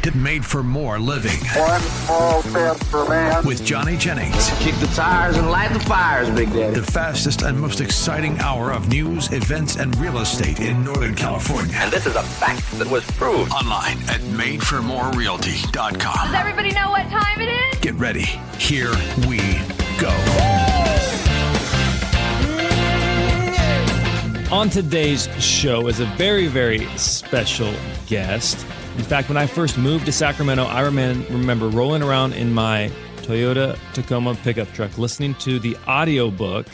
Get made for more living. One small step for man. With Johnny Jennings. Kick the tires and light the fires, Big Daddy. The fastest and most exciting hour of news, events, and real estate in Northern California. And this is a fact that was proved. Online at madeformorerealty.com. Does everybody know what time it is? Get ready. Here we go. On today's show is a very, very special guest. In fact, when I first moved to Sacramento, I remember rolling around in my Toyota Tacoma pickup truck, listening to the audiobook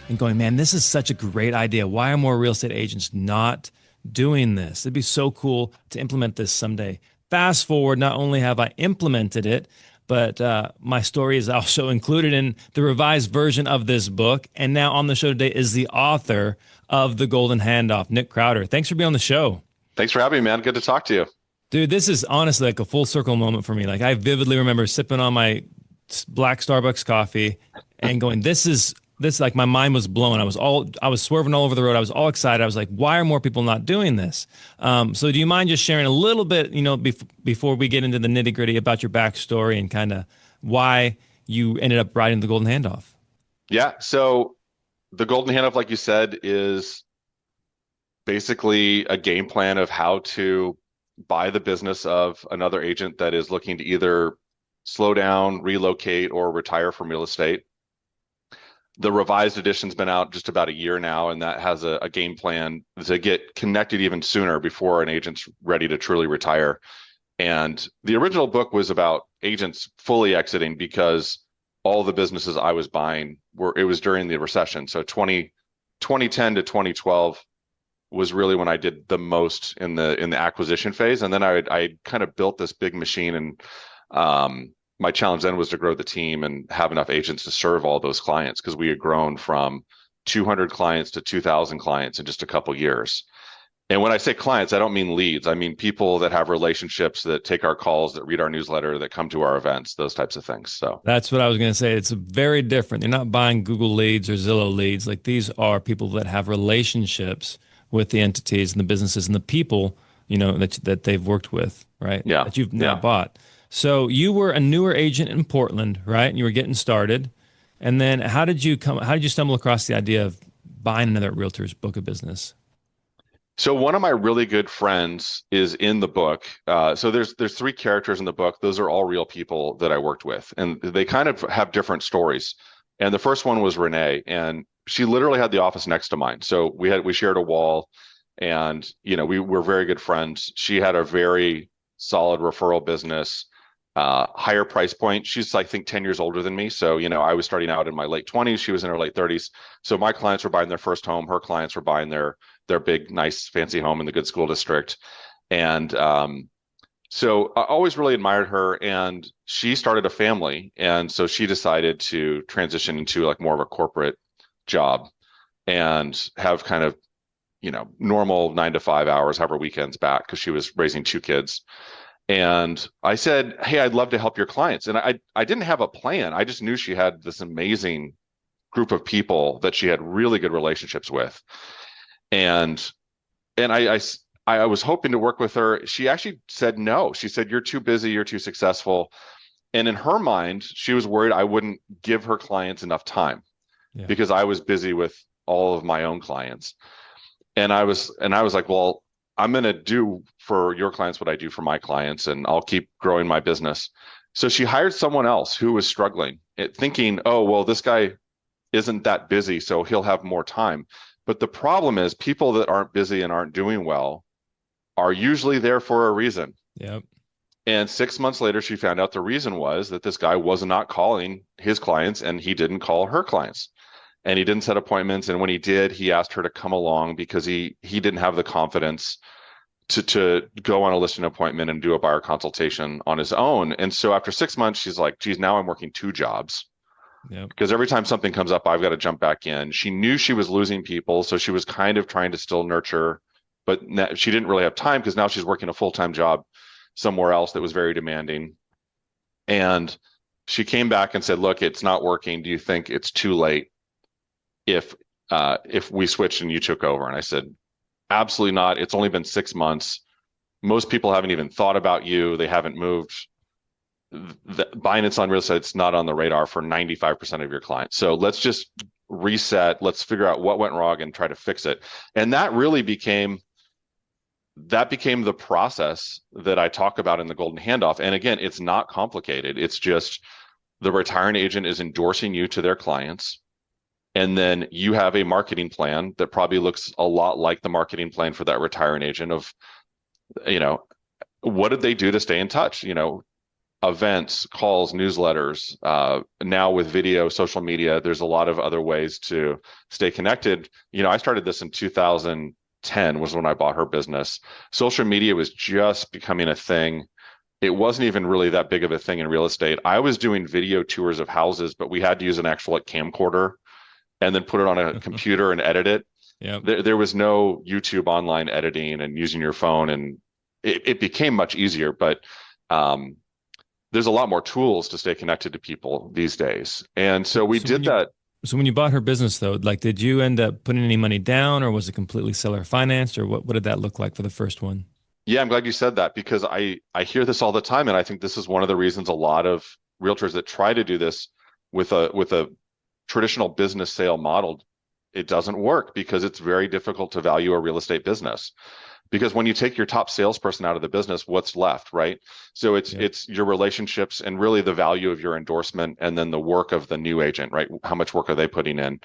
and going, man, this is such a great idea. Why are more real estate agents not doing this? It'd be so cool to implement this someday. Fast forward, not only have I implemented it, but my story is also included in the revised version of this book. And now on the show today is the author of The Golden Handoff, Nick Krautter. Thanks for being on the show. Thanks for having me, man. Good to talk to you. Dude, this is honestly like a full circle moment for me. Like, I vividly remember sipping on my black Starbucks coffee and going, this like my mind was blown. I was swerving all over the road. I was all excited. I was like, why are more people not doing this? So do you mind just sharing a little bit, before we get into the nitty gritty about your backstory and kind of why you ended up writing The Golden Handoff? Yeah. So The Golden Handoff, like you said, is basically a game plan of how to buy the business of another agent that is looking to either slow down, relocate, or retire from real estate. The revised edition's been out just about a year now, and that has a game plan to get connected even sooner before an agent's ready to truly retire. And the original book was about agents fully exiting because all the businesses I was buying it was during the recession. So 2010 to 2012 was really when I did the most in the acquisition phase. And then I kind of built this big machine, and my challenge then was to grow the team and have enough agents to serve all those clients, because we had grown from 200 clients to 2,000 clients in just a couple years. And when I say clients, I don't mean leads. I mean people that have relationships, that take our calls, that read our newsletter, that come to our events, those types of things. So that's what I was going to say. It's very different. You're not buying Google leads or Zillow leads. Like, these are people that have relationships with the entities and the businesses and the people, that they've worked with, right? Yeah. That you've now bought. So you were a newer agent in Portland, right? And you were getting started. And then how did you stumble across the idea of buying another realtor's book of business? So one of my really good friends is in the book. So there's three characters in the book. Those are all real people that I worked with, and they kind of have different stories. And the first one was Renee, and she literally had the office next to mine. So we shared a wall, and we were very good friends. She had a very solid referral business, higher price point. She's, I think, 10 years older than me. So, I was starting out in my late 20s. She was in her late 30s. So my clients were buying their first home. Her clients were buying their big, nice, fancy home in the good school district. And so I always really admired her, and she started a family. And so she decided to transition into like more of a corporate job and have kind of, normal 9 to 5 hours, have her weekends back, because she was raising 2 kids. And I said, hey, I'd love to help your clients. And I didn't have a plan. I just knew she had this amazing group of people that she had really good relationships with. And I was hoping to work with her. She actually said no. She said, you're too busy, you're too successful. And in her mind, she was worried I wouldn't give her clients enough time because I was busy with all of my own clients. And I was like, well, I'm going to do for your clients what I do for my clients, and I'll keep growing my business. So she hired someone else who was struggling, thinking, oh, well, this guy isn't that busy, so he'll have more time. But the problem is, people that aren't busy and aren't doing well are usually there for a reason. Yep. And 6 months later, she found out the reason was that this guy was not calling his clients, and he didn't call her clients. And he didn't set appointments. And when he did, he asked her to come along because he didn't have the confidence to go on a listing appointment and do a buyer consultation on his own. And so after 6 months, she's like, geez, now I'm working 2 jobs. Yep. Because every time something comes up, I've got to jump back in. She knew she was losing people, so she was kind of trying to still nurture, but she didn't really have time because now she's working a full-time job somewhere else that was very demanding. And she came back and said, look, it's not working. Do you think it's too late if we switched and you took over? And I said, absolutely not. It's only been 6 months. Most people haven't even thought about you. They haven't moved. Buying it's on real estate, it's not on the radar for 95% of your clients. So let's just reset. Let's figure out what went wrong and try to fix it. And that really became the process that I talk about in the Golden Handoff. And again, it's not complicated. It's just the retiring agent is endorsing you to their clients. And then you have a marketing plan that probably looks a lot like the marketing plan for that retiring agent of, what did they do to stay in touch? Events, calls, newsletters. Now with video, social media, there's a lot of other ways to stay connected. I started this in 2010 was when I bought her business. Social media was just becoming a thing. It wasn't even really that big of a thing in real estate. I was doing video tours of houses, but we had to use an actual camcorder and then put it on a computer and edit it. Yeah. There was no YouTube online editing and using your phone, and it became much easier, but there's a lot more tools to stay connected to people these days. And so we did that. So when you bought her business though, like, did you end up putting any money down, or was it completely seller financed, or what did that look like for the first one? Yeah, I'm glad you said that, because I hear this all the time. And I think this is one of the reasons a lot of realtors that try to do this with a traditional business sale model, it doesn't work, because it's very difficult to value a real estate business. Because when you take your top salesperson out of the business, what's left, right? So it's your relationships and really the value of your endorsement, and then the work of the new agent, right? How much work are they putting in?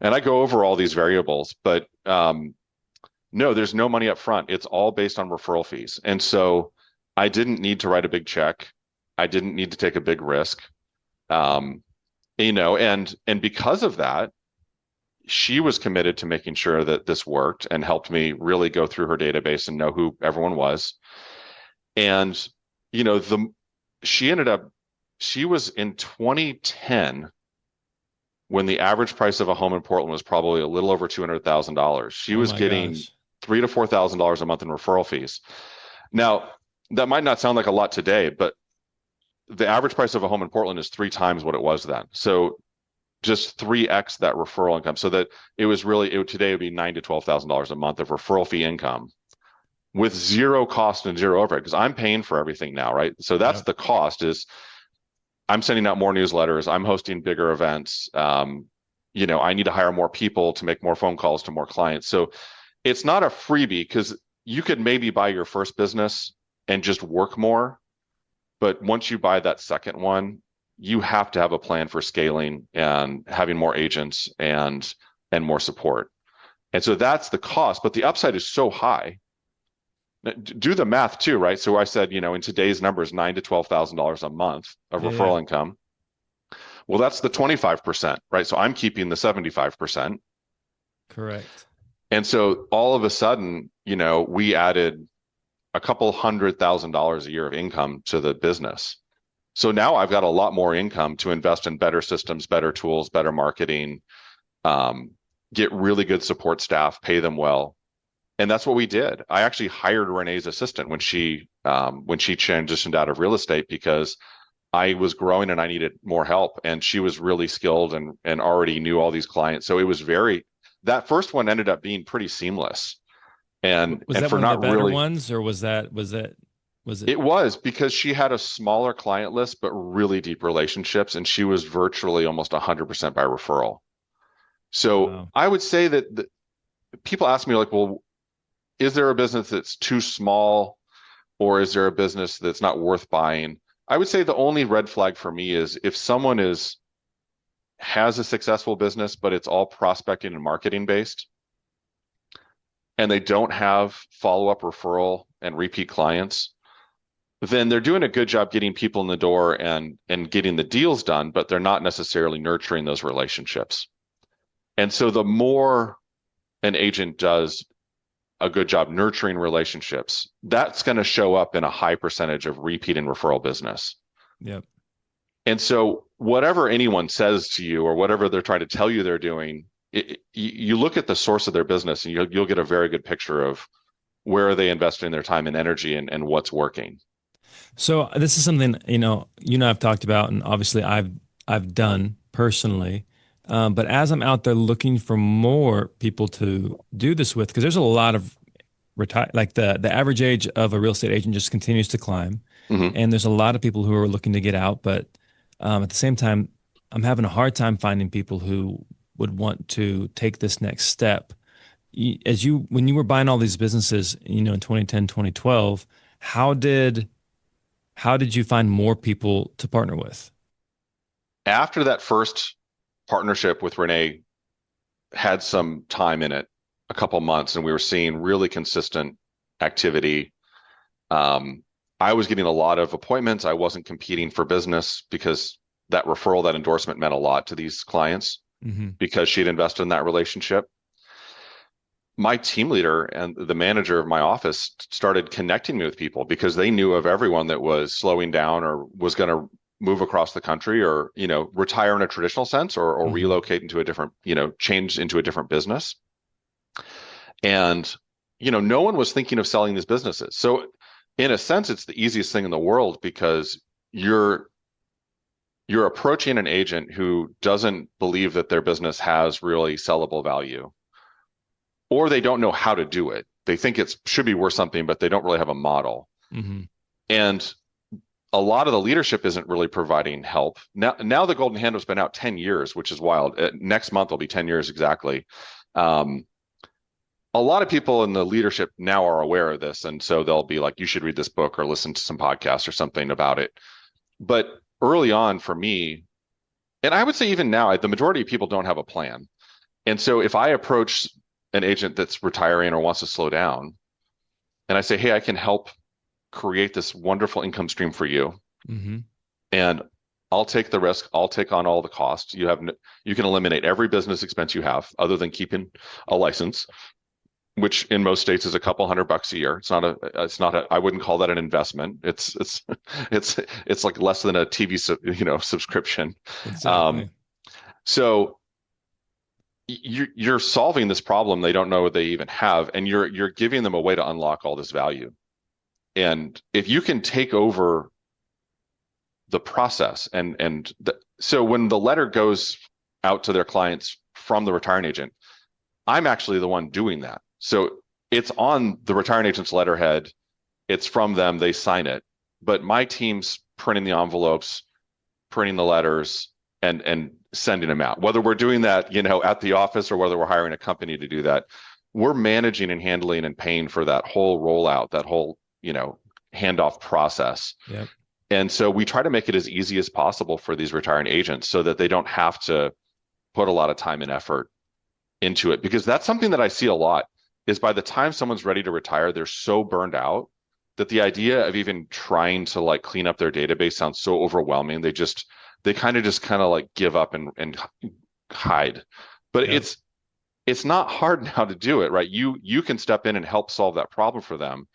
And I go over all these variables, but no, there's no money up front. It's all based on referral fees. And so I didn't need to write a big check. I didn't need to take a big risk. And because of that, she was committed to making sure that this worked and helped me really go through her database and know who everyone was. And, she was in 2010 when the average price of a home in Portland was probably a little over $200,000. She was getting $3,000 to $4,000 a month in referral fees. Now, that might not sound like a lot today, but the average price of a home in Portland is 3 times what it was then. So just 3x that referral income. So that it was really, today would be $9,000 to $12,000 a month of referral fee income with zero cost and zero overhead, because I'm paying for everything now, right? So that's the cost. Is I'm sending out more newsletters, I'm hosting bigger events, I need to hire more people to make more phone calls to more clients. So it's not a freebie, because you could maybe buy your first business and just work more, but once you buy that second one, you have to have a plan for scaling and having more agents and more support. And so that's the cost, but the upside is so high. Do the math too, right? So I said, in today's numbers, $9,000 to $12,000 a month of referral income. Well, that's the 25%, right? So I'm keeping the 75%. Correct. And so all of a sudden, we added a couple $100,000 a year of income to the business. So now I've got a lot more income to invest in better systems, better tools, better marketing, get really good support staff, pay them well. And that's what we did. I actually hired Renee's assistant when she transitioned out of real estate, because I was growing and I needed more help. And she was really skilled and already knew all these clients. So it was that first one ended up being pretty seamless. And was that for one not of the better really ones, or was it? It was, because she had a smaller client list, but really deep relationships. And she was virtually almost 100% by referral. So Wow. I would say that people ask me, like, well, is there a business that's too small, or is there a business that's not worth buying? I would say the only red flag for me is if someone has a successful business, but it's all prospecting and marketing based, and they don't have follow-up referral and repeat clients, then they're doing a good job getting people in the door and getting the deals done, but they're not necessarily nurturing those relationships. And so the more an agent does a good job nurturing relationships, that's going to show up in a high percentage of repeat and referral business. Yep. And so whatever anyone says to you, or whatever they're trying to tell you they're doing, you look at the source of their business, and you'll get a very good picture of where are they investing their time and energy, and what's working. So this is something, I've talked about, and obviously I've done personally. But as I'm out there looking for more people to do this with, because there's a lot of retire. Like the average age of a real estate agent just continues to climb, Mhm. and there's a lot of people who are looking to get out. But at the same time, I'm having a hard time finding people who would want to take this next step. When you were buying all these businesses, in 2010, 2012, how did you find more people to partner with? After that first partnership with Renee had some time in it, a couple months, and we were seeing really consistent activity. I was getting a lot of appointments. I wasn't competing for business because that referral, that endorsement meant a lot to these clients because she'd invested in that relationship. My team leader and the manager of my office started connecting me with people because they knew of everyone that was slowing down or was going to move across the country or, retire in a traditional sense or relocate into a different, change into a different business. And, no one was thinking of selling these businesses. So in a sense, it's the easiest thing in the world because you're approaching an agent who doesn't believe that their business has really sellable value, or they don't know how to do it. They think it should be worth something, but they don't really have a model. And a lot of the leadership isn't really providing help. Now the Golden Handoff's been out 10 years, which is wild. Next month will be 10 years exactly. A lot of people in the leadership now are aware of this. And so they'll be like, you should read this book or listen to some podcasts or something about it. But early on for me, and I would say even now, the majority of people don't have a plan. And so if I approach an agent that's retiring or wants to slow down, and I say, hey, I can help create this wonderful income stream for you. And I'll take the risk. I'll take on all the costs. You can eliminate every business expense you have other than keeping a license, which in most states is a couple $100 a year. I wouldn't call that an investment. It's like less than a TV, subscription. Exactly. So you're solving this problem they don't know they even have, and you're giving them a way to unlock all this value. And if you can take over the process so when the letter goes out to their clients from the retiring agent, I'm actually the one doing that. So it's on the retiring agent's letterhead. It's from them. They sign it, but my team's printing the envelopes, printing the letters, and sending them out. Whether we're doing that, at the office or whether we're hiring a company to do that, we're managing and handling and paying for that whole rollout, that whole, handoff process. Yep. And so we try to make it as easy as possible for these retiring agents so that they don't have to put a lot of time and effort into it. Because that's something that I see a lot is by the time someone's ready to retire, they're so burned out that the idea of even trying to like clean up their database sounds so overwhelming. They kind of like give up and hide. But Yep. it's not hard now to do it, right? You can step in and help solve that problem for them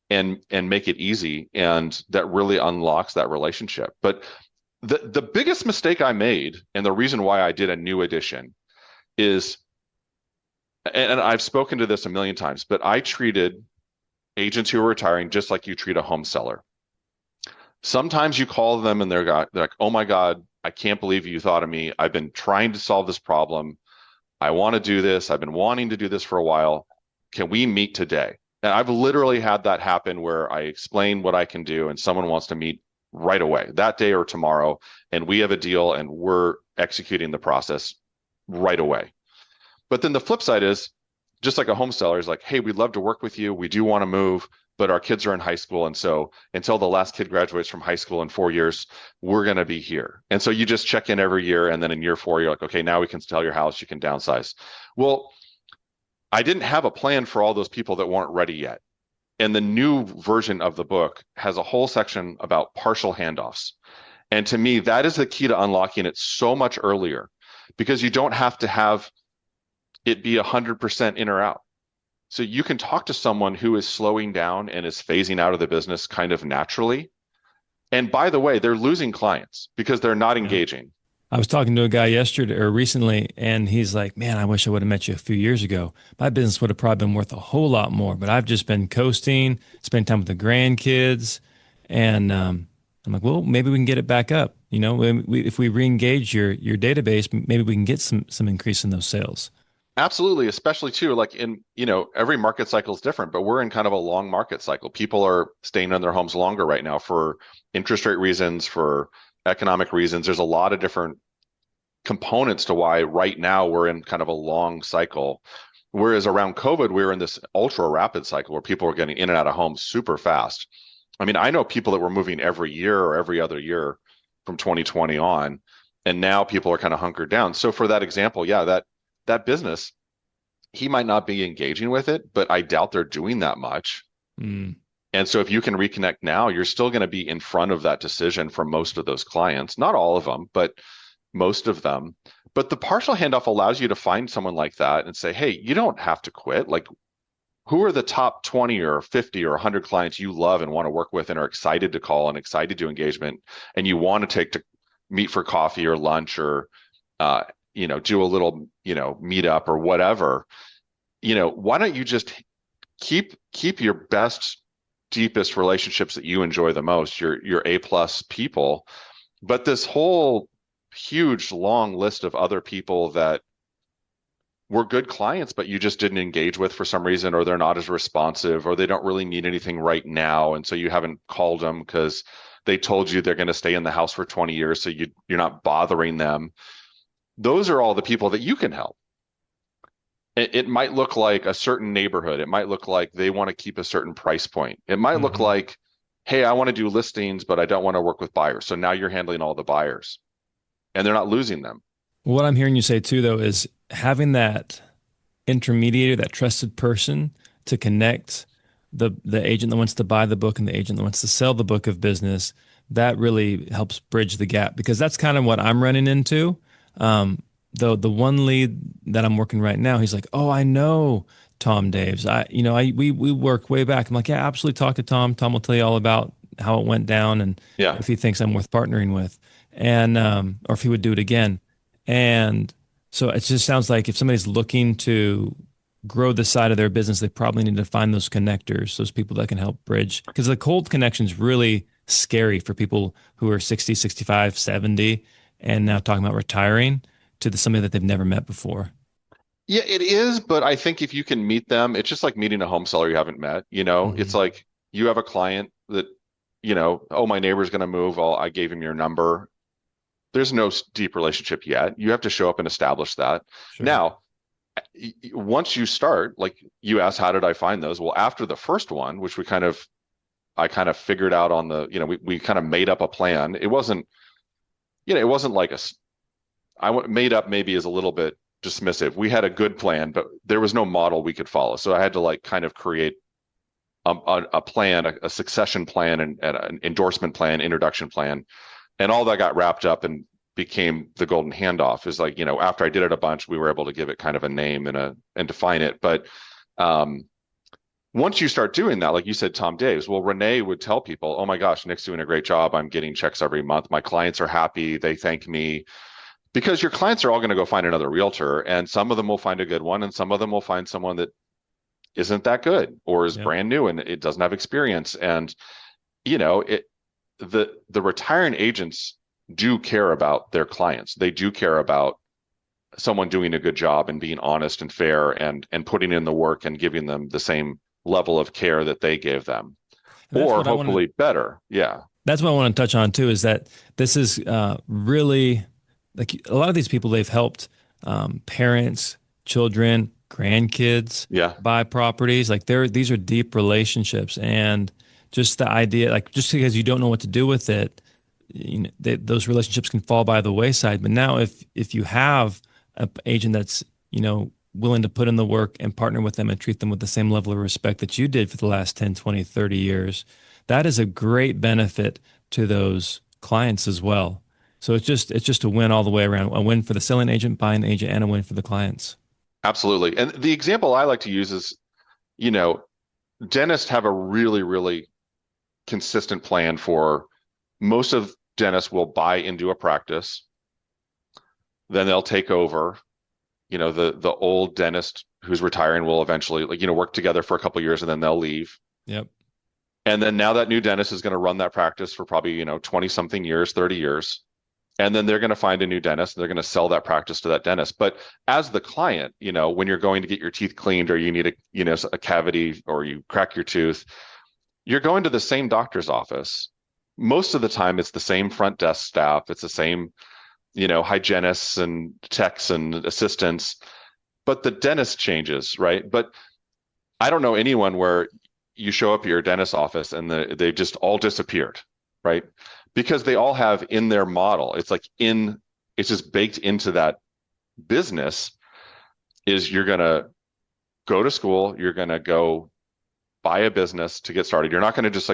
and make it easy, and that really unlocks that relationship. But the biggest mistake I made, and the reason why I did a new edition is, and I've spoken to this a million times, but I treated agents who are retiring just like you treat a home seller. Sometimes you call them and they're like, oh my God, I can't believe you thought of me. I've been trying to solve this problem. I want to do this. I've been wanting to do this for a while. Can we meet today? And I've literally had that happen where I explain what I can do and someone wants to meet right away, that day or tomorrow, and we have a deal and we're executing the process right away. But then the flip side is, just like a home seller is like, hey, we'd love to work with you. We do want to move, but our kids are in high school. And so until the last kid graduates from high school in 4 years, we're going to be here. And so you just check in every year. And then in year 4, you're like, okay, now we can sell your house. You can downsize. Well, I didn't have a plan for all those people that weren't ready yet. And the new version of the book has a whole section about partial handoffs. And to me, that is the key to unlocking it so much earlier, because you don't have to have it be 100% in or out. So you can talk to someone who is slowing down and is phasing out of the business kind of naturally. And by the way, they're losing clients because they're not engaging. I was talking to a guy yesterday or recently, and he's like, man, I wish I would have met you a few years ago. My business would have probably been worth a whole lot more, but I've just been coasting, spending time with the grandkids. And I'm like, well, maybe we can get it back up. If we re-engage your database, maybe we can get some increase in those sales. Absolutely, especially too, like in, every market cycle is different, but we're in kind of a long market cycle. People are staying in their homes longer right now for interest rate reasons, for economic reasons. There's a lot of different components to why right now we're in kind of a long cycle. Whereas around COVID, we were in this ultra rapid cycle where people were getting in and out of homes super fast. I mean, I know people that were moving every year or every other year from 2020 on, and now people are kind of hunkered down. So for that example, yeah, that business, he might not be engaging with it, but I doubt they're doing that much. Mm. And so if you can reconnect now, you're still going to be in front of that decision for most of those clients, not all of them, but most of them. But the partial handoff allows you to find someone like that and say, hey, you don't have to quit. Like, who are the top 20 or 50 or 100 clients you love and want to work with and are excited to call and excited to engagement, and you want to take to meet for coffee or lunch or do a little meet up or whatever. Why don't you just keep your best, deepest relationships that you enjoy the most, your A+ people, but this whole huge long list of other people that were good clients but you just didn't engage with for some reason, or they're not as responsive, or they don't really need anything right now, and so you haven't called them because they told you they're going to stay in the house for 20 years, so you're not bothering them. Those are all the people that you can help. It might look like a certain neighborhood. It might look like they want to keep a certain price point. It might look like, hey, I want to do listings, but I don't want to work with buyers. So now you're handling all the buyers and they're not losing them. What I'm hearing you say too, though, is having that intermediator, that trusted person to connect the agent that wants to buy the book and the agent that wants to sell the book of business, that really helps bridge the gap, because that's kind of what I'm running into. The one lead that I'm working right now, he's like, oh, I know Tom Daves. We work way back. I'm like, yeah, absolutely. Talk to Tom. Tom will tell you all about how it went down and if he thinks I'm worth partnering with, and or if he would do it again. And so it just sounds like if somebody's looking to grow the side of their business, they probably need to find those connectors, those people that can help bridge, because the cold connection is really scary for people who are 60, 65, 70, and now talking about retiring to somebody that they've never met before. Yeah, it is. But I think if you can meet them, it's just like meeting a home seller you haven't met. It's like you have a client that, oh, my neighbor's going to move. I gave him your number. There's no deep relationship yet. You have to show up and establish that. Sure. Now, once you start, like you asked, how did I find those? Well, after the first one, which I kind of figured out on the, we kind of made up a plan. It wasn't like made up maybe is a little bit dismissive. We had a good plan, but there was no model we could follow. So I had to like kind of create a plan, a succession plan, and an endorsement plan, introduction plan. And all that got wrapped up and became the Golden Handoff. Is like, after I did it a bunch, we were able to give it kind of a name and define it. But once you start doing that, like you said, Tom Daves, well, Renee would tell people, oh my gosh, Nick's doing a great job. I'm getting checks every month. My clients are happy. They thank me. Because your clients are all going to go find another realtor, and some of them will find a good one, and some of them will find someone that isn't that good or is brand new and it doesn't have experience. And, the retiring agents do care about their clients. They do care about someone doing a good job and being honest and fair and putting in the work and giving them the same level of care that they gave them, or hopefully better. Yeah. That's what I want to touch on too, is that this is really, like, a lot of these people, they've helped parents, children, grandkids buy properties. Like these are deep relationships, and just the idea, like, just because you don't know what to do with it, those relationships can fall by the wayside. But now if you have an agent that's, willing to put in the work and partner with them and treat them with the same level of respect that you did for the last 10, 20, 30 years, that is a great benefit to those clients as well. So it's just a win all the way around, a win for the selling agent, buying agent, and a win for the clients. Absolutely. And the example I like to use is, dentists have a really, really consistent plan for most of dentists will buy into a practice. Then they'll take over. The old dentist who's retiring will eventually, work together for a couple of years, and then they'll leave. Yep. And then now that new dentist is going to run that practice for probably, 20 something years, 30 years. And then they're going to find a new dentist. They're going to sell that practice to that dentist. But as the client, when you're going to get your teeth cleaned, or you need a cavity, or you crack your tooth, you're going to the same doctor's office. Most of the time, it's the same front desk staff. It's the same, hygienists and techs and assistants. But the dentist changes, right? But I don't know anyone where you show up at your dentist's office and they just all disappeared, right? Because they all have in their model, it's just baked into that business, is you're going to go to school, you're going to go buy a business to get started. You're not going to just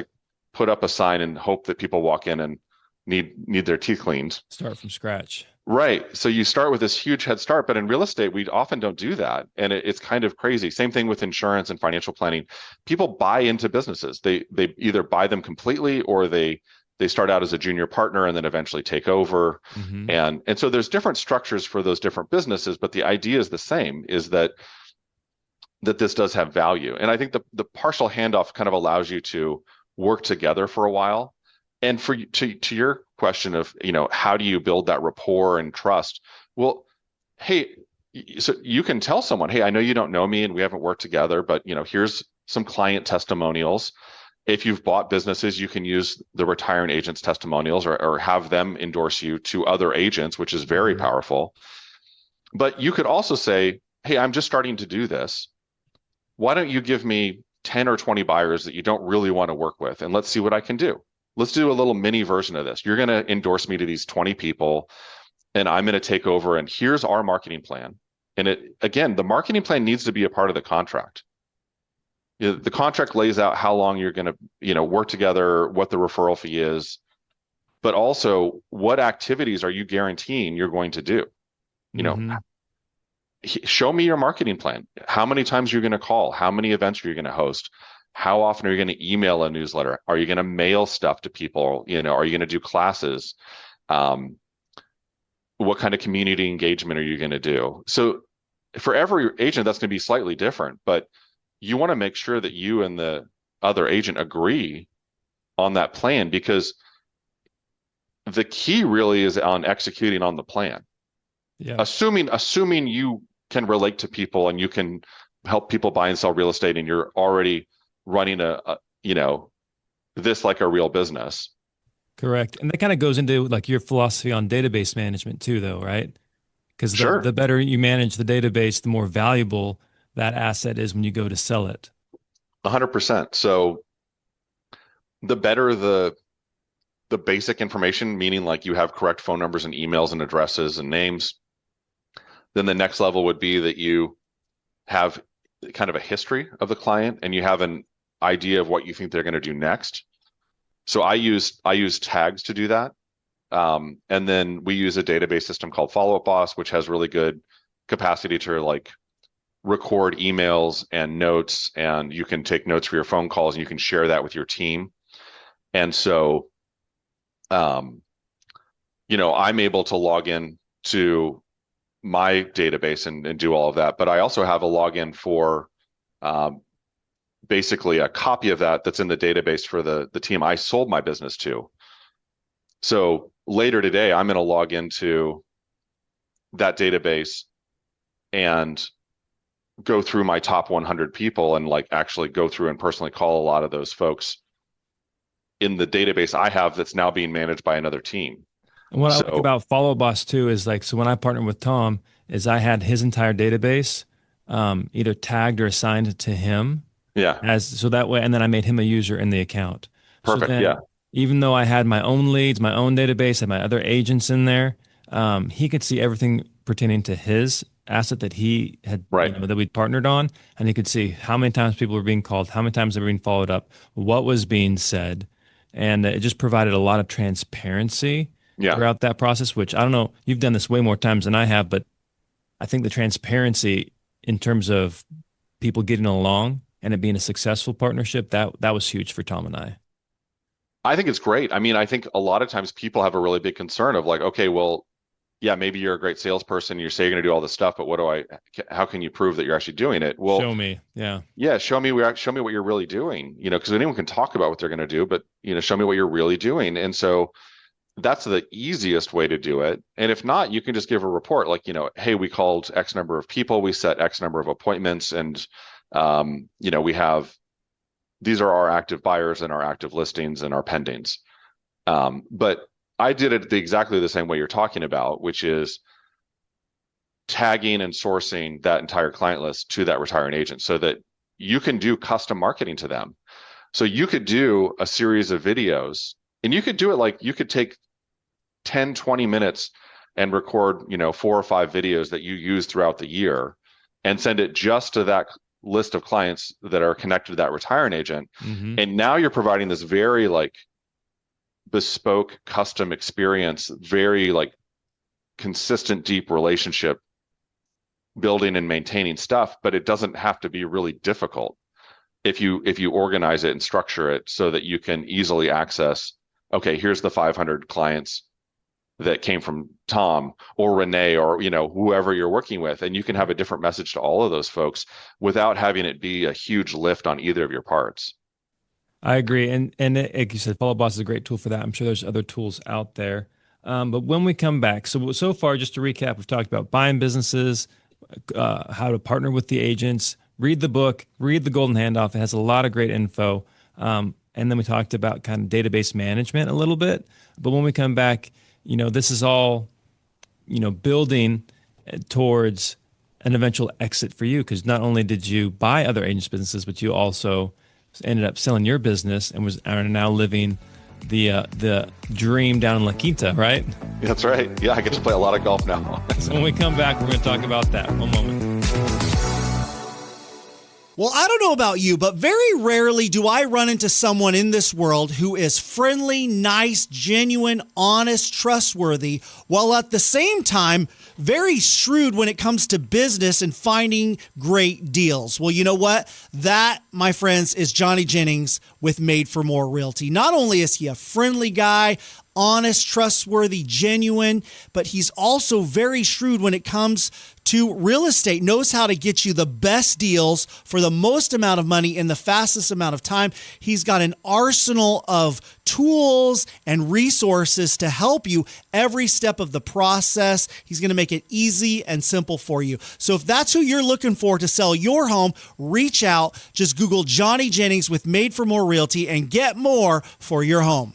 put up a sign and hope that people walk in and need their teeth cleaned. Start from scratch. Right. So you start with this huge head start, but in real estate, we often don't do that. And it's kind of crazy. Same thing with insurance and financial planning. People buy into businesses. They either buy them completely, or they start out as a junior partner and then eventually take over. Mm-hmm. And so there's different structures for those different businesses, but the idea is the same, is that this does have value. And I think the partial handoff kind of allows you to work together for a while. And to your question of, how do you build that rapport and trust? Well, hey, so you can tell someone, hey, I know you don't know me and we haven't worked together, but here's some client testimonials. If you've bought businesses, you can use the retiring agents' testimonials, or have them endorse you to other agents, which is very powerful. But you could also say, hey, I'm just starting to do this. Why don't you give me 10 or 20 buyers that you don't really want to work with, and let's see what I can do. Let's do a little mini version of this. You're going to endorse me to these 20 people, and I'm going to take over, and here's our marketing plan. And the marketing plan needs to be a part of the contract. The contract lays out how long you're going to, work together, what the referral fee is, but also what activities are you guaranteeing you're going to do? Show me your marketing plan. How many times you're going to call? How many events are you going to host? How often are you going to email a newsletter? Are you going to mail stuff to people? Are you going to do classes? What kind of community engagement are you going to do? So for every agent, that's going to be slightly different, but you want to make sure that you and the other agent agree on that plan, because the key really is on executing on the plan. Yeah. Assuming you can relate to people and you can help people buy and sell real estate, and you're already running this like a real business. Correct. And that kind of goes into your philosophy on database management too, though, right? Because the better you manage the database, the more valuable that asset is when you go to sell it. 100%. So the better the basic information, meaning you have correct phone numbers and emails and addresses and names, then the next level would be that you have kind of a history of the client, and you have an idea of what you think they're going to do next. So I use tags to do that. And then we use a database system called Follow Up Boss, which has really good capacity to record emails and notes, and you can take notes for your phone calls and you can share that with your team. And so, I'm able to log in to my database and do all of that. But I also have a login for basically a copy of that's in the database for the team I sold my business to. So later today, I'm going to log into that database and go through my top 100 people and actually go through and personally call a lot of those folks in the database I have that's now being managed by another team. And what I like about Follow Boss too is so when I partnered with Tom, is I had his entire database either tagged or assigned to him. Yeah. So that way, and then I made him a user in the account. Perfect. So then, yeah. Even though I had my own leads, my own database, and my other agents in there, he could see everything pertaining to his asset that he had, that we'd partnered on, and he could see how many times people were being called, how many times they were being followed up, what was being said, and it just provided a lot of transparency throughout that process. Which I don't know, you've done this way more times than I have, but I think the transparency in terms of people getting along and it being a successful partnership, that was huge for Tom and I. I think it's great. I mean, I think a lot of times people have a really big concern of okay, well, yeah, maybe you're a great salesperson. You say you're going to do all this stuff, but how can you prove that you're actually doing it? Well, show me. Yeah. Show me what you're really doing, because anyone can talk about what they're going to do, but, show me what you're really doing. And so that's the easiest way to do it. And if not, you can just give a report like, hey, we called X number of people, we set X number of appointments, and we have, these are our active buyers and our active listings and our pendings. But I did it exactly the same way you're talking about, which is tagging and sourcing that entire client list to that retiring agent so that you can do custom marketing to them. So you could do a series of videos, and you could do it like, you could take 10, 20 minutes and record, 4 or 5 videos that you use throughout the year and send it just to that list of clients that are connected to that retiring agent. Mm-hmm. And now you're providing this very like bespoke custom experience, very like consistent, deep relationship building and maintaining stuff, but it doesn't have to be really difficult if you organize it and structure it so that you can easily access, okay, here's the 500 clients that came from Tom or Renee or whoever you're working with, and you can have a different message to all of those folks without having it be a huge lift on either of your parts. I agree, and like you said, Follow Boss is a great tool for that. I'm sure there's other tools out there. But when we come back, so far, just to recap, we've talked about buying businesses, how to partner with the agents, read the book, read the Golden Handoff. It has a lot of great info. And then we talked about kind of database management a little bit. But when we come back, this is all, building towards an eventual exit for you, because not only did you buy other agents' businesses, but you also ended up selling your business and are now living the dream down in La Quinta, right? That's right. Yeah, I get to play a lot of golf now. So when we come back, we're going to talk about that. One moment. Well, I don't know about you, but very rarely do I run into someone in this world who is friendly, nice, genuine, honest, trustworthy, while at the same time, very shrewd when it comes to business and finding great deals. Well, you know what? That, my friends, is Johnny Jennings with Made for More Realty. Not only is he a friendly guy, honest, trustworthy, genuine, but he's also very shrewd when it comes to real estate, knows how to get you the best deals for the most amount of money in the fastest amount of time. He's got an arsenal of tools and resources to help you every step of the process. He's going to make it easy and simple for you. So if that's who you're looking for to sell your home, reach out. Just Google Johnny Jennings with Made for More Realty and get more for your home.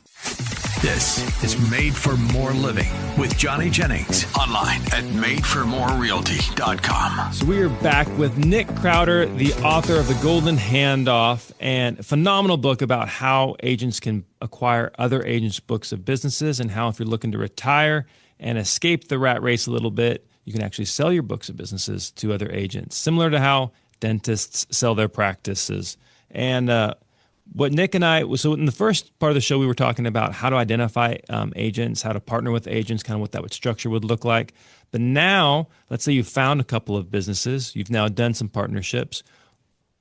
This is Made for More Living with Johnny Jennings. Online at madeformorerealty.com. So we are back with Nick Krautter, the author of The Golden Handoff, and a phenomenal book about how agents can acquire other agents' books of businesses, and how if you're looking to retire and escape the rat race a little bit, you can actually sell your books of businesses to other agents, similar to how dentists sell their practices. And what Nick and I, so in the first part of the show, we were talking about how to identify agents, how to partner with agents, kind of what that structure would look like. But now, let's say you found a couple of businesses, you've now done some partnerships.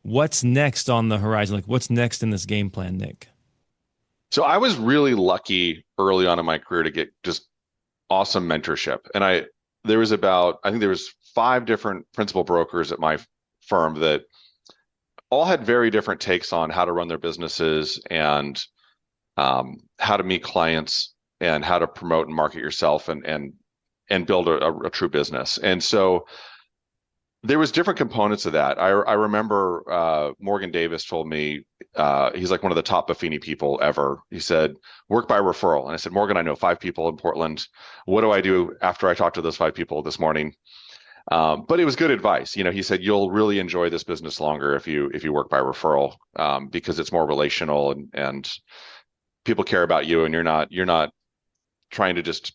What's next on the horizon? Like, what's next in this game plan, Nick? So I was really lucky early on in my career to get just awesome mentorship. And there was 5 different principal brokers at my firm that all had very different takes on how to run their businesses and how to meet clients and how to promote and market yourself and build a true business. And so there was different components of that. I remember Morgan Davis told me, he's like one of the top Buffini people ever. He said, work by referral. And I said, Morgan, I know 5 people in Portland. What do I do after I talk to those 5 people this morning? But it was good advice. He said, you'll really enjoy this business longer if you work by referral, because it's more relational and people care about you, and you're not trying to just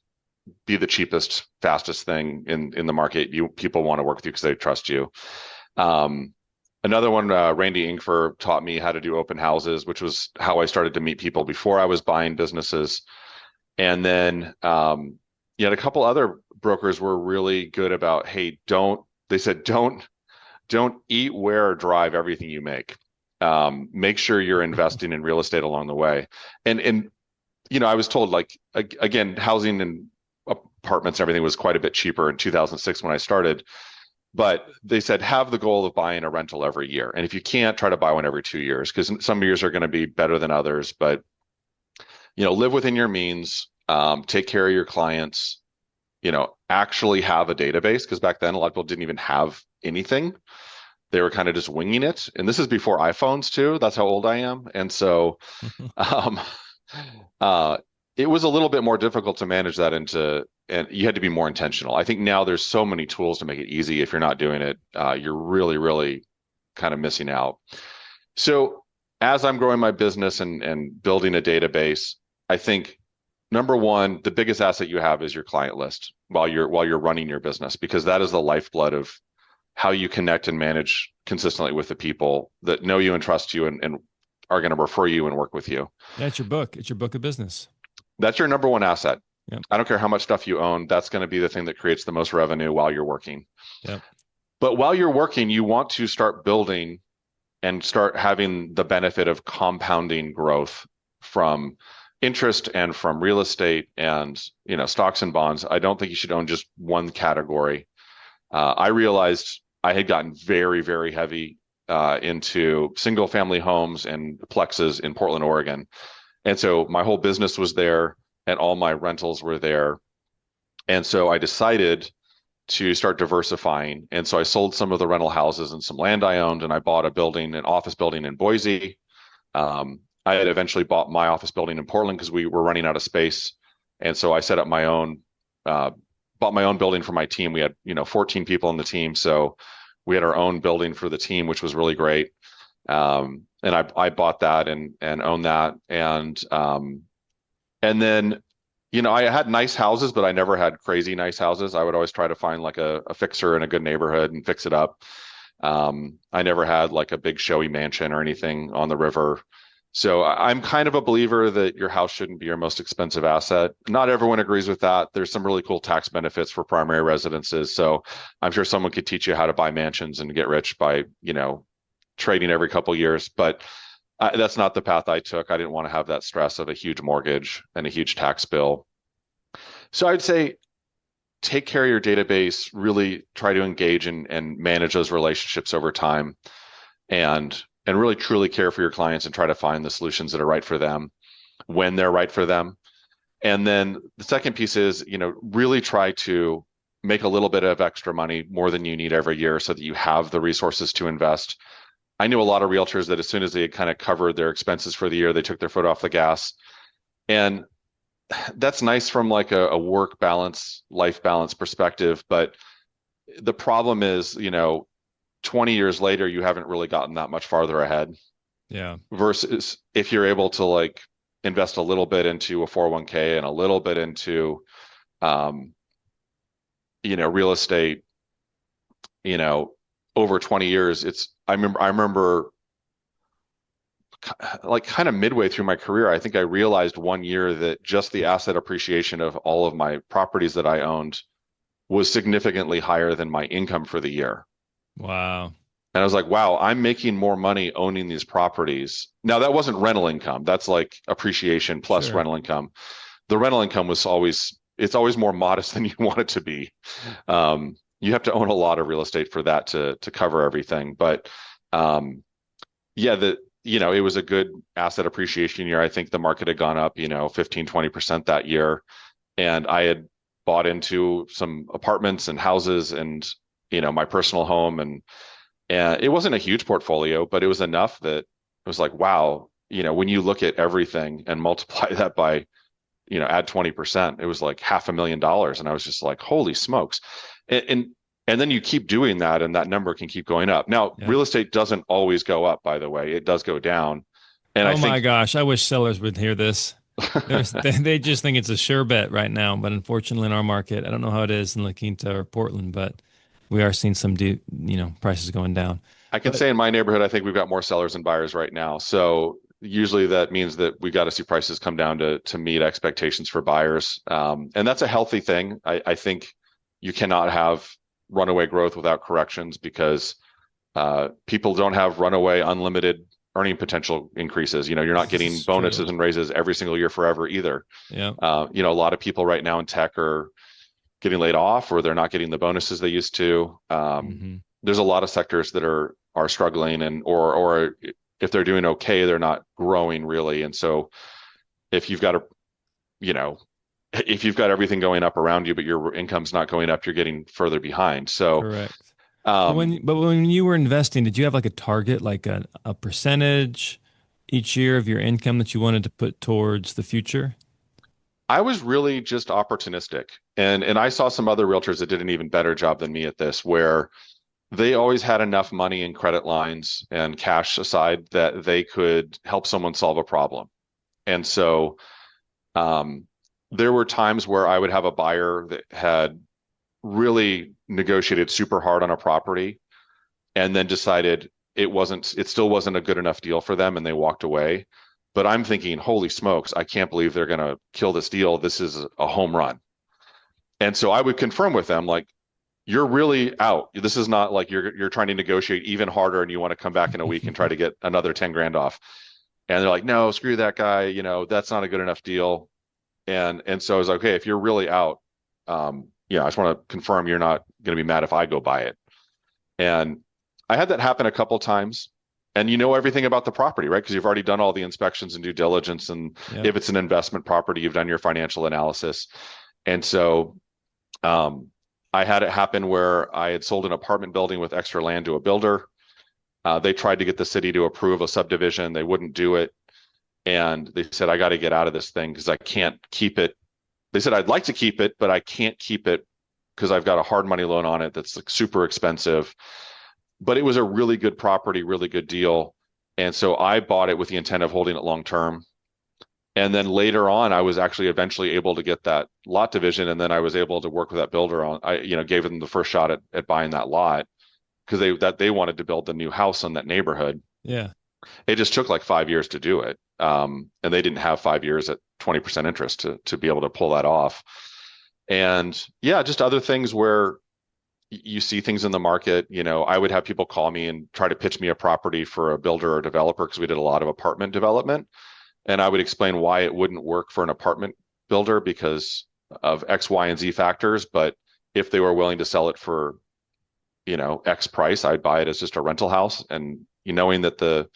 be the cheapest, fastest thing in the market. People want to work with you because they trust you. Another one, Randy Ingfer taught me how to do open houses, which was how I started to meet people before I was buying businesses. And then a couple other brokers were really good about, hey, don't eat, wear, or drive everything you make. Make sure you're investing in real estate along the way. And I was told, like, again, housing and apartments and everything was quite a bit cheaper in 2006 when I started. But they said, have the goal of buying a rental every year. And if you can't, try to buy one every 2 years, because some years are going to be better than others. But, live within your means. take care of your clients, actually have a database, because back then a lot of people didn't even have anything. They were kind of just winging it. And this is before iPhones too. That's how old I am. And so it was a little bit more difficult to manage that and you had to be more intentional. I think now there's so many tools to make it easy. If you're not doing it, you're really, really kind of missing out. So as I'm growing my business and building a database, I think number one, the biggest asset you have is your client list while you're running your business, because that is the lifeblood of how you connect and manage consistently with the people that know you and trust you and are going to refer you and work with you. That's your book. It's your book of business. That's your number one asset. Yep. I don't care how much stuff you own. That's going to be the thing that creates the most revenue while you're working. Yep. But while you're working, you want to start building and start having the benefit of compounding growth from interest and from real estate and, stocks and bonds. I don't think you should own just one category. I realized I had gotten very, very heavy into single family homes and plexes in Portland, Oregon. And so my whole business was there and all my rentals were there. And so I decided to start diversifying. And so I sold some of the rental houses and some land I owned, and I bought an office building in Boise. I had eventually bought my office building in Portland because we were running out of space. And so I set up bought my own building for my team. We had, 14 people on the team. So we had our own building for the team, which was really great. And I bought that and owned that. And then, I had nice houses, but I never had crazy nice houses. I would always try to find like a fixer in a good neighborhood and fix it up. I never had like a big showy mansion or anything on the river. So I'm kind of a believer that your house shouldn't be your most expensive asset. Not everyone agrees with that. There's some really cool tax benefits for primary residences. So I'm sure someone could teach you how to buy mansions and get rich by, trading every couple years. But that's not the path I took. I didn't want to have that stress of a huge mortgage and a huge tax bill. So I'd say take care of your database, really try to engage and manage those relationships over time, and really truly care for your clients and try to find the solutions that are right for them when they're right for them. And then the second piece is, really try to make a little bit of extra money, more than you need every year, so that you have the resources to invest. I knew a lot of realtors that as soon as they had kind of covered their expenses for the year, they took their foot off the gas. And that's nice from like a work balance, life balance perspective. But the problem is, 20 years later, you haven't really gotten that much farther ahead. Yeah. Versus if you're able to like invest a little bit into a 401k and a little bit into, real estate, over 20 years, I remember like kind of midway through my career, I think I realized one year that just the asset appreciation of all of my properties that I owned was significantly higher than my income for the year. Wow. And I was like, wow, I'm making more money owning these properties. Now that wasn't rental income. That's like appreciation plus Sure. rental income. The rental income was always more modest than you want it to be. You have to own a lot of real estate for that to cover everything. But it was a good asset appreciation year. I think the market had gone up, 15, 20% that year. And I had bought into some apartments and houses and, my personal home. And it wasn't a huge portfolio, but it was enough that it was like, wow, when you look at everything and multiply that by, add 20%, it was like $500,000. And I was just like, holy smokes. And then you keep doing that and that number can keep going up. Now, Yeah. Real estate doesn't always go up, by the way. It does go down. And Oh my gosh, I wish sellers would hear this. They just think it's a sure bet right now. But unfortunately in our market, I don't know how it is in La Quinta or Portland, but we are seeing some prices going down. I can say in my neighborhood, I think we've got more sellers than buyers right now. So usually that means that we got to see prices come down to meet expectations for buyers. And that's a healthy thing. I think you cannot have runaway growth without corrections, because people don't have runaway unlimited earning potential increases. You're not getting bonuses and raises every single year forever either. Yeah. A lot of people right now in tech are getting laid off, or they're not getting the bonuses they used to. There's a lot of sectors that are struggling, and or if they're doing okay, they're not growing really. And so if you've got if you've got everything going up around you, but your income's not going up, you're getting further behind. So, Correct. But when you were investing, did you have like a target, like a percentage each year of your income that you wanted to put towards the future? I was really just opportunistic. And I saw some other realtors that did an even better job than me at this, where they always had enough money in credit lines and cash aside that they could help someone solve a problem. And so there were times where I would have a buyer that had really negotiated super hard on a property and then decided it still wasn't a good enough deal for them, and they walked away. But I'm thinking, holy smokes, I can't believe they're going to kill this deal. This is a home run. And so I would confirm with them, like, you're really out. This is not like you're trying to negotiate even harder and you want to come back in a week and try to get another 10 grand off. And they're like, no, screw that guy. You know, that's not a good enough deal. And so I was like, okay, if you're really out, I just want to confirm you're not going to be mad if I go buy it. And I had that happen a couple times. And you know everything about the property, right? Because you've already done all the inspections and due diligence. And if it's an investment property, you've done your financial analysis. And so I had it happen where I had sold an apartment building with extra land to a builder. They tried to get the city to approve a subdivision. They wouldn't do it. And they said, I got to get out of this thing because I can't keep it. They said, I'd like to keep it, but I can't keep it because I've got a hard money loan on it that's like super expensive. But it was a really good property, really good deal. And so I bought it with the intent of holding it long term. And then later on, I was actually eventually able to get that lot division. And then I was able to work with that builder on, gave them the first shot at buying that lot because they wanted to build the new house in that neighborhood. Yeah. It just took like 5 years to do it. And they didn't have 5 years at 20% interest to be able to pull that off. And yeah, just other things where you see things in the market. I would have people call me and try to pitch me a property for a builder or developer because we did a lot of apartment development. And I would explain why it wouldn't work for an apartment builder because of X, Y, and Z factors. But if they were willing to sell it for, X price, I'd buy it as just a rental house. And knowing that the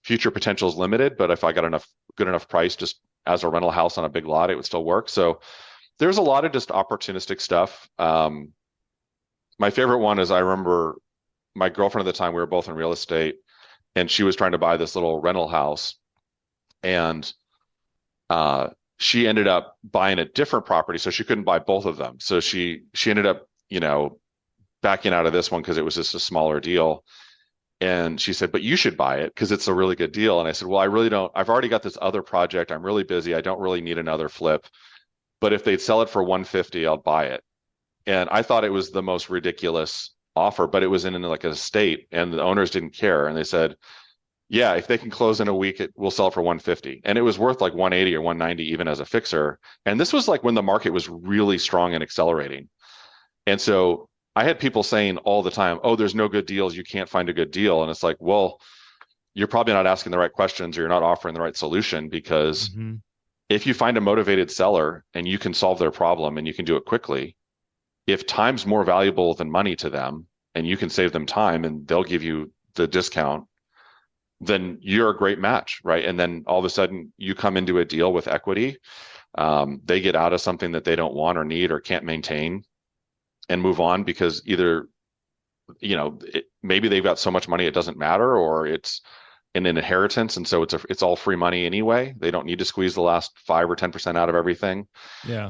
future potential is limited, but if I got good enough price just as a rental house on a big lot, it would still work. So there's a lot of just opportunistic stuff. My favorite one is I remember my girlfriend at the time, we were both in real estate, and she was trying to buy this little rental house. And she ended up buying a different property, so she couldn't buy both of them. So she ended up, backing out of this one because it was just a smaller deal. And she said, but you should buy it because it's a really good deal. And I said, well, I really don't. I've already got this other project. I'm really busy. I don't really need another flip. But if they'd sell it for 150, I'll buy it. And I thought it was the most ridiculous offer, but it was in like an estate, and the owners didn't care. And they said, yeah, if they can close in a week, we'll sell it for 150. And it was worth like 180 or 190 even as a fixer. And this was like when the market was really strong and accelerating. And so I had people saying all the time, oh, there's no good deals. You can't find a good deal. And it's like, well, you're probably not asking the right questions, or you're not offering the right solution, because if you find a motivated seller and you can solve their problem and you can do it quickly, if time's more valuable than money to them and you can save them time and they'll give you the discount, then you're a great match, right? And then all of a sudden you come into a deal with equity. They get out of something that they don't want or need or can't maintain and move on because either, maybe they've got so much money it doesn't matter, or it's an inheritance, and so it's all free money anyway. They don't need to squeeze the last 5 or 10% out of everything. Yeah.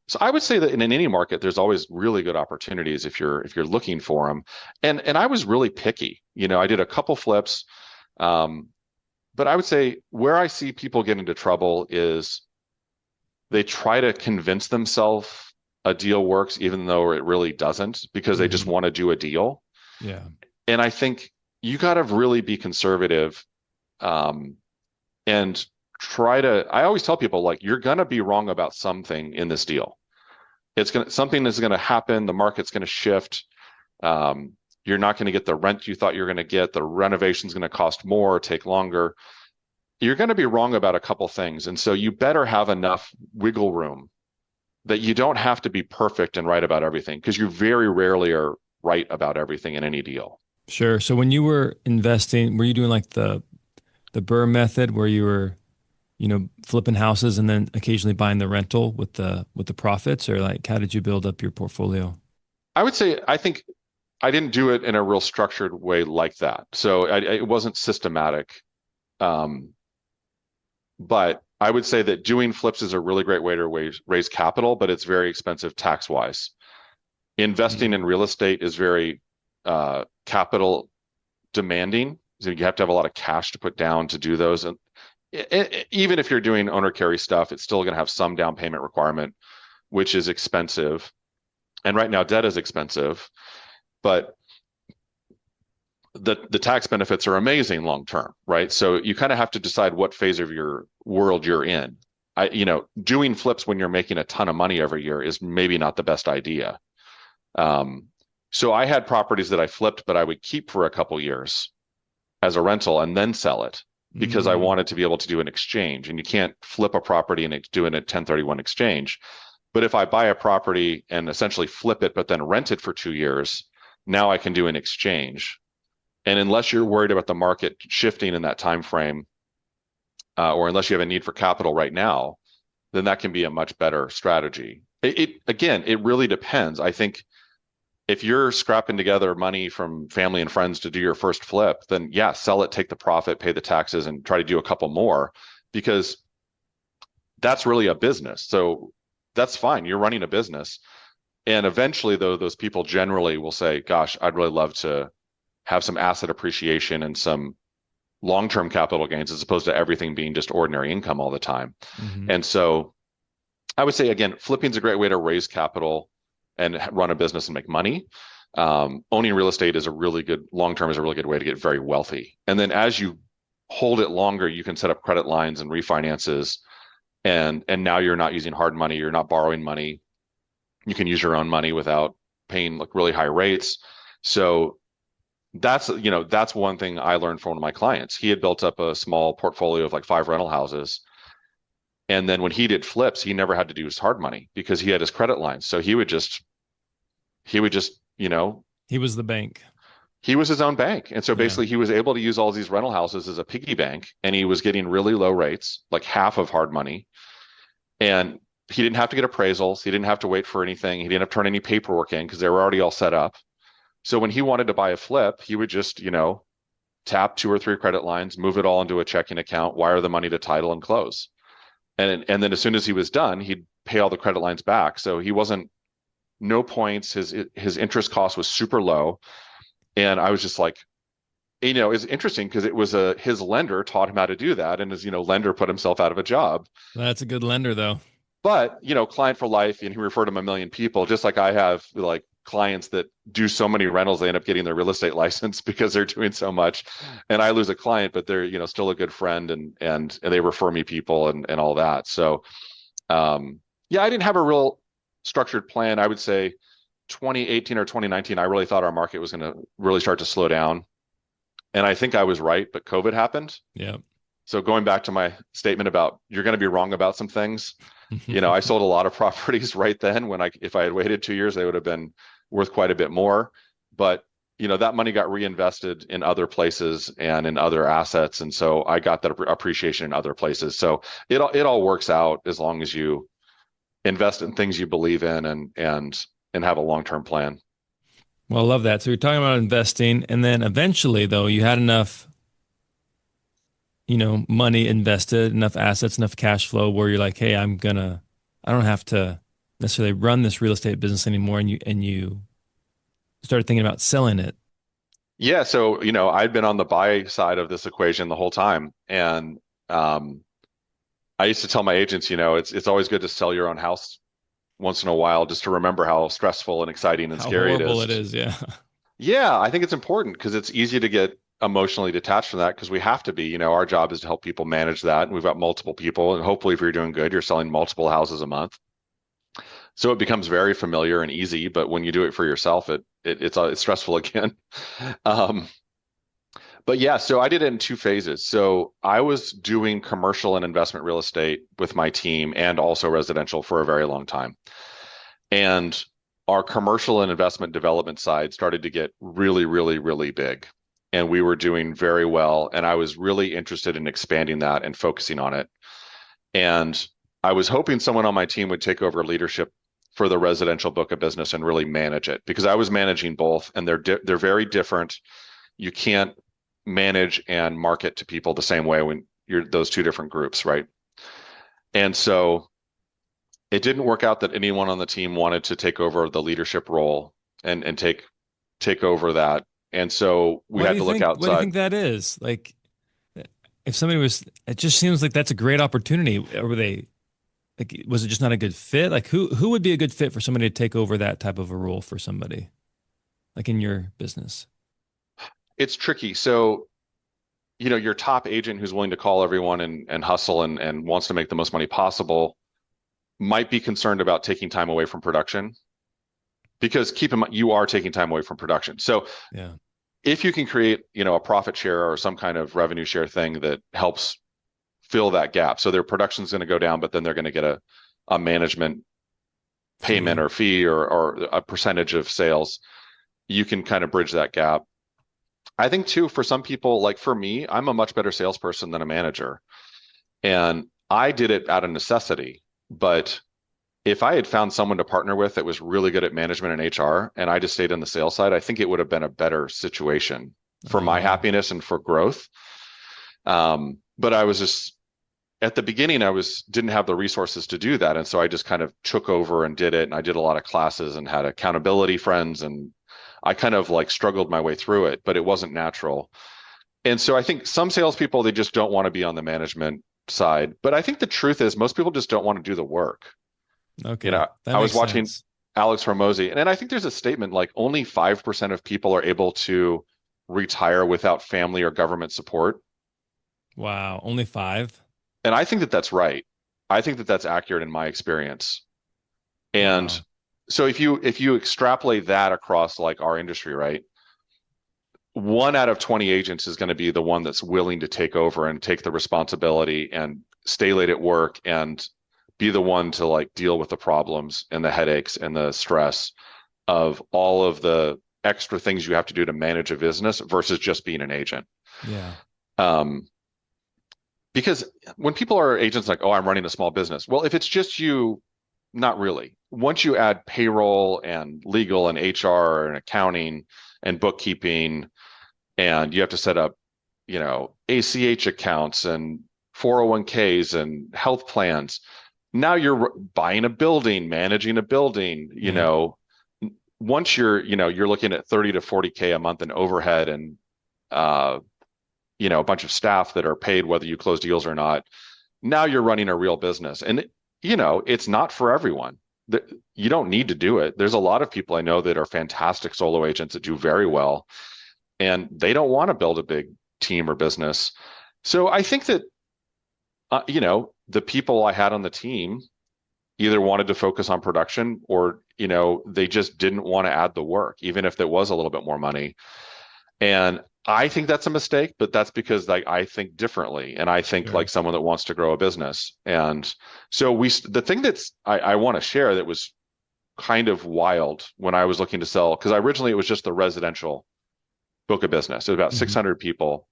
So I would say that in any market, there's always really good opportunities if you're looking for them. And I was really picky. I did a couple flips. But I would say where I see people get into trouble is they try to convince themselves a deal works, even though it really doesn't, because they just want to do a deal. Yeah. And I think you got to really be conservative, and I always tell people, like, you're going to be wrong about something in this deal. Something is going to happen. The market's going to shift. You're not going to get the rent you thought you're going to get. The renovation's going to cost more, take longer. You're going to be wrong about a couple things. And so you better have enough wiggle room that you don't have to be perfect and right about everything, because you very rarely are right about everything in any deal. Sure. So when you were investing, were you doing like the Burr method where you were flipping houses and then occasionally buying the rental with the profits, or like how did you build up your portfolio? I would say I think I didn't do it in a real structured way like that. So it wasn't systematic. But I would say that doing flips is a really great way to raise capital, but it's very expensive tax-wise. Investing in real estate is very capital demanding. So you have to have a lot of cash to put down to do those. And even if you're doing owner carry stuff, it's still going to have some down payment requirement, which is expensive. And right now, debt is expensive, but the tax benefits are amazing long term, right? So you kind of have to decide what phase of your world you're in. Doing flips when you're making a ton of money every year is maybe not the best idea. So I had properties that I flipped, but I would keep for a couple years as a rental and then sell it because I wanted to be able to do an exchange. And you can't flip a property and do a 1031 exchange. But if I buy a property and essentially flip it, but then rent it for 2 years, now I can do an exchange. And unless you're worried about the market shifting in that time frame, or unless you have a need for capital right now, then that can be a much better strategy. It really depends. I think if you're scrapping together money from family and friends to do your first flip, then yeah, sell it, take the profit, pay the taxes, and try to do a couple more, because that's really a business. So that's fine. You're running a business. And eventually, though, those people generally will say, gosh, I'd really love to have some asset appreciation and some long-term capital gains, as opposed to everything being just ordinary income all the time. And so I would say, again, flipping is a great way to raise capital and run a business and make money. Owning real estate is a really good, long-term is a really good way to get very wealthy. And then as you hold it longer, you can set up credit lines and refinances. And now you're not using hard money. You're not borrowing money. You can use your own money without paying like really high rates. So that's one thing I learned from one of my clients. He had built up a small portfolio of like 5 rental houses. And then when he did flips, he never had to do his hard money because he had his credit lines. So he would just, he was the bank. He was his own bank. And so basically he was able to use all these rental houses as a piggy bank, and he was getting really low rates, like half of hard money. And he didn't have to get appraisals. He didn't have to wait for anything. He didn't have to turn any paperwork in because they were already all set up. So when he wanted to buy a flip, he would just, tap 2 or 3 credit lines, move it all into a checking account, wire the money to title, and close. And then as soon as he was done, he'd pay all the credit lines back. So he wasn't, no points. His interest cost was super low. And I was just like, it's interesting because it was his lender taught him how to do that. And his, lender put himself out of a job. That's a good lender though. But, client for life, and he referred him a million people, just like I have like clients that do so many rentals, they end up getting their real estate license because they're doing so much. And I lose a client, but they're, still a good friend, and they refer me people and all that. So, I didn't have a real structured plan. I would say 2018 or 2019, I really thought our market was going to really start to slow down. And I think I was right, but COVID happened. Yeah. So going back to my statement about you're going to be wrong about some things, I sold a lot of properties right then when if I had waited 2 years, they would have been worth quite a bit more. But, that money got reinvested in other places and in other assets. And so I got that appreciation in other places. So it all works out as long as you invest in things you believe in and have a long-term plan. Well, I love that. So you're talking about investing, and then eventually though, you had enough, money invested, enough assets, enough cash flow where you're like, hey, I don't have to necessarily run this real estate business anymore. And you started thinking about selling it. Yeah. So, I'd been on the buy side of this equation the whole time. And I used to tell my agents, it's always good to sell your own house once in a while, just to remember how stressful and exciting and scary it is. How horrible it is. Yeah. Yeah. I think it's important because it's easy to get emotionally detached from that because we have to be, our job is to help people manage that. And we've got multiple people, and hopefully if you're doing good, you're selling multiple houses a month. So it becomes very familiar and easy, but when you do it for yourself, it's stressful again. But yeah, so I did it in 2 phases. So I was doing commercial and investment real estate with my team and also residential for a very long time. And our commercial and investment development side started to get really, really, really big. And we were doing very well. And I was really interested in expanding that and focusing on it. And I was hoping someone on my team would take over leadership for the residential book of business and really manage it, because I was managing both, and they're very different. You can't manage and market to people the same way when you're those two different groups, right? And so it didn't work out that anyone on the team wanted to take over the leadership role and take over that. And so we had to look outside. What do you think that is? Like, if somebody was, it just seems like that's a great opportunity. Or were they, like, was it just not a good fit? Like, who would be a good fit for somebody to take over that type of a role for somebody, like in your business? It's tricky. So, your top agent who's willing to call everyone and hustle and wants to make the most money possible might be concerned about taking time away from production, because keep in mind, you are taking time away from production. So yeah, if you can create, a profit share or some kind of revenue share thing that helps fill that gap, so their production's going to go down, but then they're going to get a management payment or fee or a percentage of sales, you can kind of bridge that gap. I think too, for some people, like for me, I'm a much better salesperson than a manager. And I did it out of necessity. But if I had found someone to partner with that was really good at management and HR, and I just stayed on the sales side, I think it would have been a better situation for my happiness and for growth. But I was just, at the beginning, didn't have the resources to do that. And so I just kind of took over and did it. And I did a lot of classes and had accountability friends, and I kind of like struggled my way through it, but it wasn't natural. And so I think some salespeople, they just don't want to be on the management side. But I think the truth is most people just don't want to do the work. Okay. I was watching Alex Hormozy, and I think there's a statement like only 5% of people are able to retire without family or government support. Wow. Only 5? And I think that that's right. I think that that's accurate in my experience. And wow. So if you extrapolate that across like our industry, right? 1 out of 20 agents is going to be the one that's willing to take over and take the responsibility and stay late at work and be the one to like deal with the problems and the headaches and the stress of all of the extra things you have to do to manage a business versus just being an agent. Yeah. Because when people are agents, like, oh, I'm running a small business. Well, if it's just you, not really. Once you add payroll and legal and HR and accounting and bookkeeping, and you have to set up, ACH accounts and 401ks and health plans. Now you're buying a building, managing a building, once you're looking at 30 to 40K a month in overhead and, a bunch of staff that are paid whether you close deals or not. Now you're running a real business. And, it's not for everyone. You don't need to do it. There's a lot of people I know that are fantastic solo agents that do very well, and they don't want to build a big team or business. So I think that, the people I had on the team either wanted to focus on production or, they just didn't want to add the work, even if there was a little bit more money. And I think that's a mistake, but that's because I think differently. And I think like someone that wants to grow a business. And so the thing that's I want to share that was kind of wild when I was looking to sell, because originally it was just the residential book of business. It was about 600 people.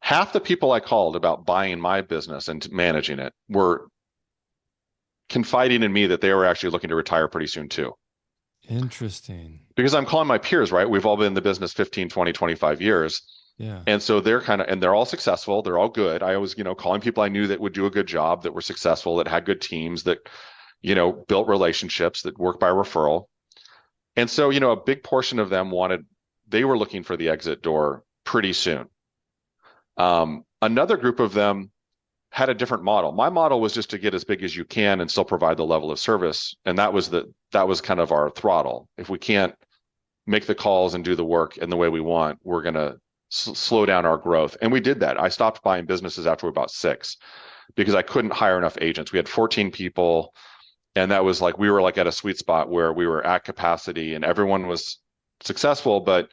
Half the people I called about buying my business and managing it were confiding in me that they were actually looking to retire pretty soon too. Interesting. Because I'm calling my peers, right? We've all been in the business 15, 20, 25 years. Yeah. And so they're all successful. They're all good. I was, calling people I knew that would do a good job, that were successful, that had good teams, that, built relationships, that worked by referral. And so, a big portion of them they were looking for the exit door pretty soon. Another group of them had a different model. My model was just to get as big as you can and still provide the level of service. And that was kind of our throttle. If we can't make the calls and do the work in the way we want, we're going to slow down our growth. And we did that. I stopped buying businesses after about 6 because I couldn't hire enough agents. We had 14 people, and that was like, we were like at a sweet spot where we were at capacity and everyone was successful, but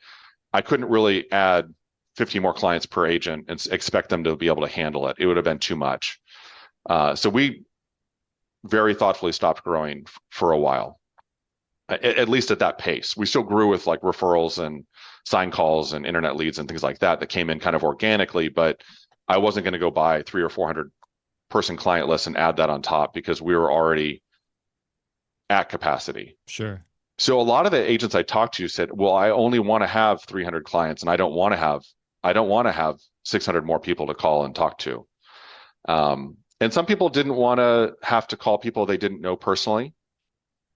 I couldn't really add 50 more clients per agent and expect them to be able to handle it. It would have been too much. So we very thoughtfully stopped growing for a while, at least at that pace. We still grew with like referrals and sign calls and internet leads and things like that came in kind of organically, but I wasn't going to go buy 300 or 400 person client list and add that on top because we were already at capacity. Sure. So a lot of the agents I talked to said, well, I only want to have 300 clients and I don't want to have 600 more people to call and talk to. And some people didn't want to have to call people they didn't know personally.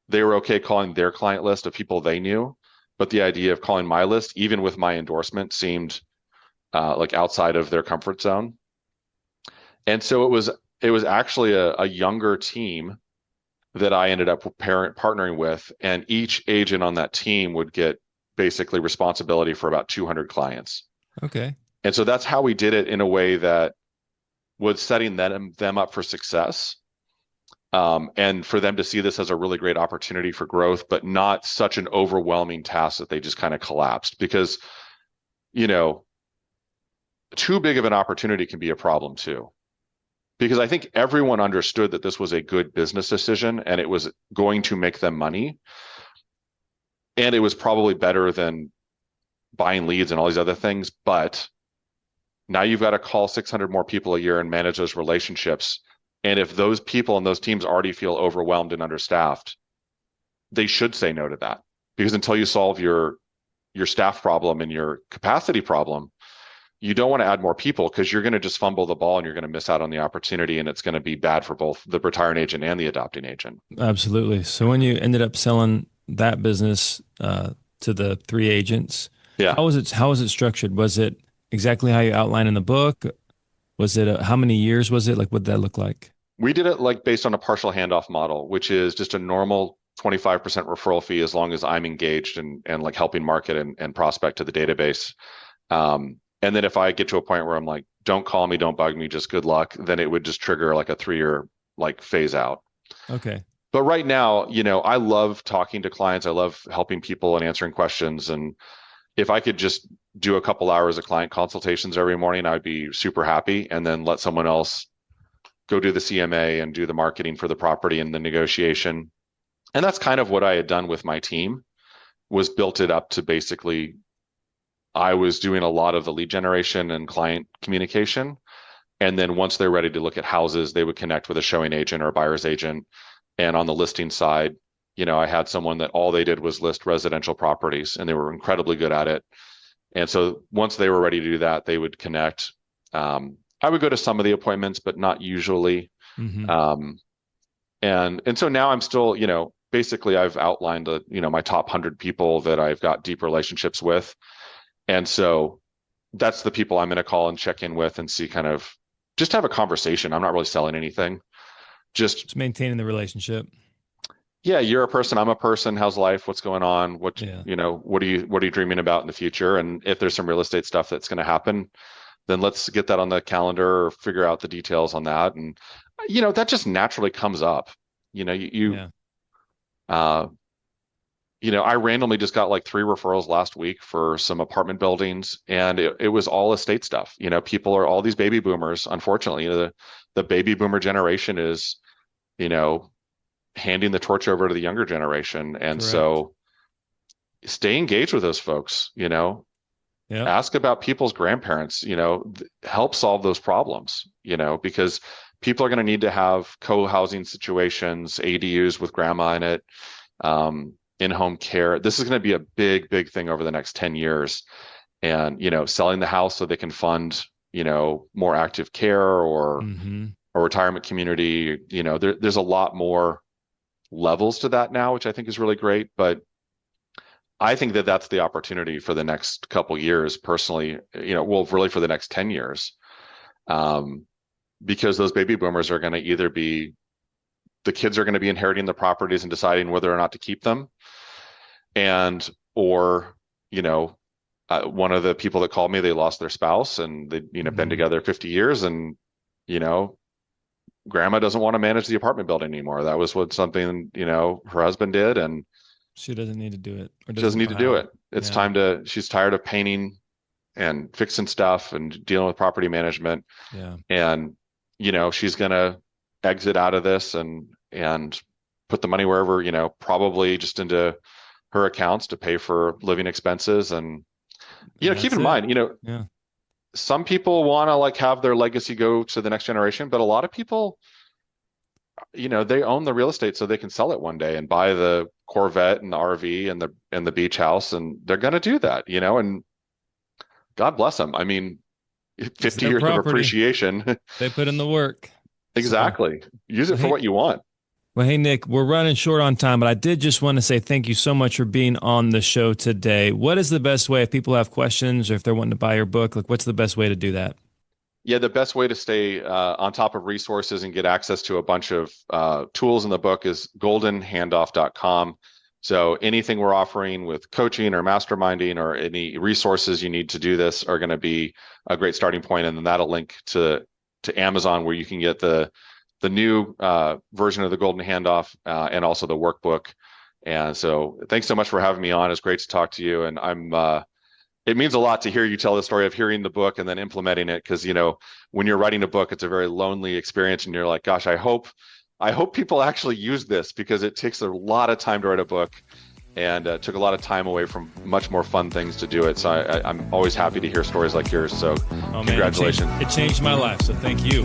They were okay calling their client list of people they knew, but the idea of calling my list, even with my endorsement, seemed like outside of their comfort zone. And so it was actually a younger team that I ended up partnering with, and each agent on that team would get basically responsibility for about 200 clients. Okay. And so that's how we did it in a way that was setting them up for success, and for them to see this as a really great opportunity for growth, but not such an overwhelming task that they just kind of collapsed. Because, too big of an opportunity can be a problem too. Because I think everyone understood that this was a good business decision and it was going to make them money. And it was probably better than buying leads and all these other things. But now you've got to call 600 more people a year and manage those relationships. And if those people and those teams already feel overwhelmed and understaffed, they should say no to that. Because until you solve your staff problem and your capacity problem, you don't want to add more people because you're going to just fumble the ball and you're going to miss out on the opportunity, and it's going to be bad for both the retiring agent and the adopting agent. Absolutely. So when you ended up selling that business to the 3 agents, how was it structured? Was it exactly how you outline in the book? Was it how many years was it? Like, what did that look like? We did it like based on a partial handoff model, which is just a normal 25% referral fee as long as I'm engaged and like helping market and prospect to the database. And then if I get to a point where I'm like, don't call me, don't bug me, just good luck, then it would just trigger like a 3-year like phase out. Okay. But right now, I love talking to clients. I love helping people and answering questions. And if I could just do a couple hours of client consultations every morning, I'd be super happy. And then let someone else go do the CMA and do the marketing for the property and the negotiation. And that's kind of what I had done with my team, was built it up to basically I was doing a lot of the lead generation and client communication. And then once they're ready to look at houses, they would connect with a showing agent or a buyer's agent. And on the listing side, I had someone that all they did was list residential properties, and they were incredibly good at it. And so once they were ready to do that, they would connect. I would go to some of the appointments, but not usually. Mm-hmm. And so now I'm still, basically I've outlined my top 100 people that I've got deep relationships with. And so that's the people I'm going to call and check in with and see, kind of just have a conversation. I'm not really selling anything. Just maintaining the relationship. Yeah. You're a person. I'm a person. How's life? What's going on? What are you dreaming about in the future? And if there's some real estate stuff that's going to happen, then let's get that on the calendar or figure out the details on that. And, that just naturally comes up. I randomly just got like 3 referrals last week for some apartment buildings, and it was all estate stuff. People are all these baby boomers. Unfortunately, the baby boomer generation is, handing the torch over to the younger generation. And Correct. So stay engaged with those folks, ask about people's grandparents, help solve those problems, because people are going to need to have co-housing situations, ADUs with grandma in it, in-home care. This is going to be a big, big thing over the next 10 years. And, selling the house so they can fund, more active care or a retirement community. There's a lot more levels to that now, which I think is really great. But I think that that's the opportunity for the next couple years personally, really for the next 10 years. Because those baby boomers are going to either be, the kids are going to be inheriting the properties and deciding whether or not to keep them. Or one of the people that called me, they lost their spouse and they've been together 50 years and, grandma doesn't want to manage the apartment building anymore. That was something, her husband did, and she doesn't need to do it. Or doesn't need to do it. It's time she's tired of painting and fixing stuff and dealing with property management. Yeah. And, she's going to exit out of this and put the money wherever, probably just into her accounts to pay for living expenses. And, keep in mind, some people want to like have their legacy go to the next generation, but a lot of people, they own the real estate so they can sell it one day and buy the Corvette and the RV and the beach house, and they're going to do that, and God bless them. I mean, 50 years of appreciation. They put in the work. Exactly. So, use it for what you want. Well, hey, Nick, we're running short on time, but I did just want to say thank you so much for being on the show today. What is the best way if people have questions or if they're wanting to buy your book? Like, what's the best way to do that? Yeah, the best way to stay on top of resources and get access to a bunch of tools in the book is goldenhandoff.com. So anything we're offering with coaching or masterminding or any resources you need to do this are going to be a great starting point. And then that'll link to Amazon, where you can get the new version of the Golden Handoff and also the workbook. And so thanks so much for having me on. It's great to talk to you. And it means a lot to hear you tell the story of hearing the book and then implementing it. Because, when you're writing a book, it's a very lonely experience. And you're like, gosh, I hope people actually use this, because it takes a lot of time to write a book and took a lot of time away from much more fun things to do it. So I'm always happy to hear stories like yours. So congratulations. Man, it changed my life. So thank you.